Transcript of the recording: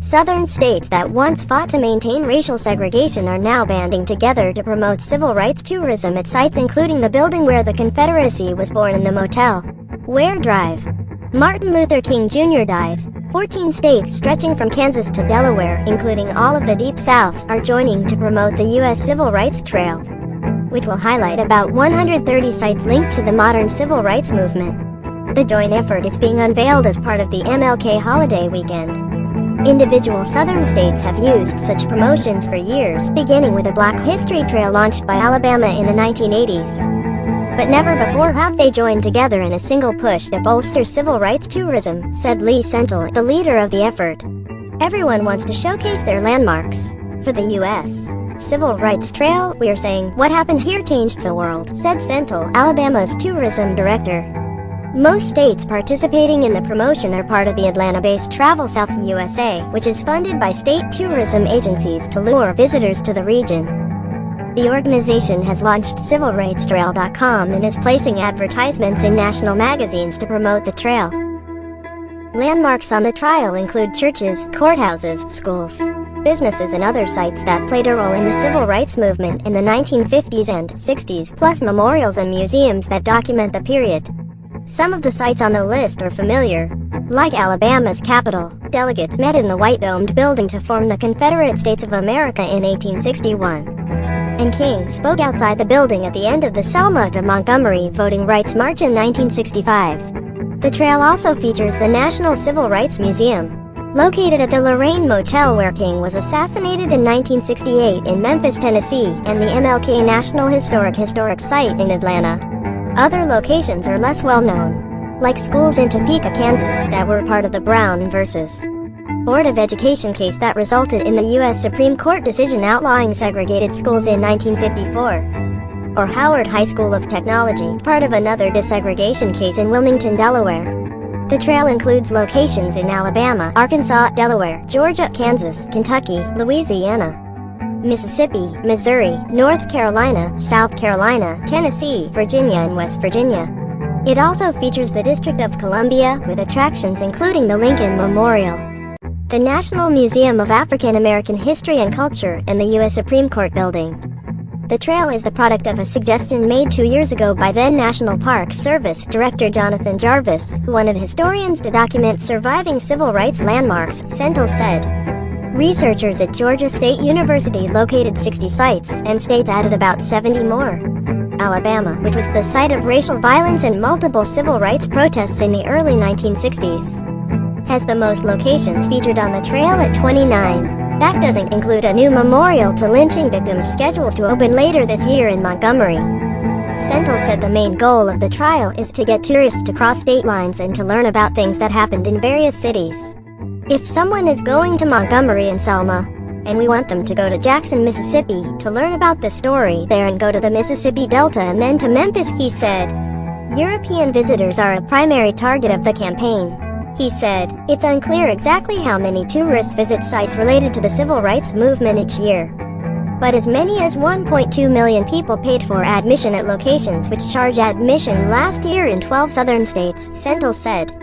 Southern states that once fought to maintain racial segregation are now banding together to promote civil rights tourism at sites including the building where the Confederacy was born and the motel where Martin Luther King Jr. died. 14 states stretching from Kansas to Delaware, including all of the Deep South, are joining to promote the U.S. Civil Rights Trail, which will highlight about 130 sites linked to the modern civil rights movement. The joint effort is being unveiled as part of the MLK holiday weekend. Individual Southern states have used such promotions for years, beginning with a Black History Trail launched by Alabama in the 1980s. But never before have they joined together in a single push to bolster civil rights tourism, said Lee Sentell, the leader of the effort. Everyone wants to showcase their landmarks. For the U.S. Civil Rights Trail, we're saying, what happened here changed the world, said Sentell, Alabama's tourism director. Most states participating in the promotion are part of the Atlanta-based Travel South USA, which is funded by state tourism agencies to lure visitors to the region. The organization has launched civilrightstrail.com and is placing advertisements in national magazines to promote the trail. Landmarks on the trail include churches, courthouses, schools, businesses and other sites that played a role in the civil rights movement in the 1950s and 60s, plus memorials and museums that document the period. Some of the sites on the list are familiar, like Alabama's Capitol. Delegates met in the white-domed building to form the Confederate States of America in 1861. And King spoke outside the building at the end of the Selma to Montgomery Voting Rights March in 1965. The trail also features the National Civil Rights Museum, located at the Lorraine Motel where King was assassinated in 1968 in Memphis, Tennessee, and the MLK National Historic Site in Atlanta. Other locations are less well known, like schools in Topeka, Kansas, that were part of the Brown v. Board of Education case that resulted in the U.S. Supreme Court decision outlawing segregated schools in 1954. Or Howard High School of Technology, part of another desegregation case in Wilmington, Delaware. The trail includes locations in Alabama, Arkansas, Delaware, Georgia, Kansas, Kentucky, Louisiana, Mississippi, Missouri, North Carolina, South Carolina, Tennessee, Virginia and West Virginia. It also features the District of Columbia, with attractions including the Lincoln Memorial, the National Museum of African American History and Culture, and the U.S. Supreme Court building. The trail is the product of a suggestion made 2 years ago by then National Park Service Director Jonathan Jarvis, who wanted historians to document surviving civil rights landmarks, Sentell said. Researchers at Georgia State University located 60 sites, and states added about 70 more. Alabama, which was the site of racial violence and multiple civil rights protests in the early 1960s, has the most locations featured on the trail at 29. That doesn't include a new memorial to lynching victims scheduled to open later this year in Montgomery. Sentell said the main goal of the trial is to get tourists to cross state lines and to learn about things that happened in various cities. If someone is going to Montgomery and Selma, and we want them to go to Jackson, Mississippi, to learn about the story there and go to the Mississippi Delta and then to Memphis, he said. European visitors are a primary target of the campaign. He said, it's unclear exactly how many tourists visit sites related to the civil rights movement each year, but as many as 1.2 million people paid for admission at locations which charge admission last year in 12 southern states, Sentell said.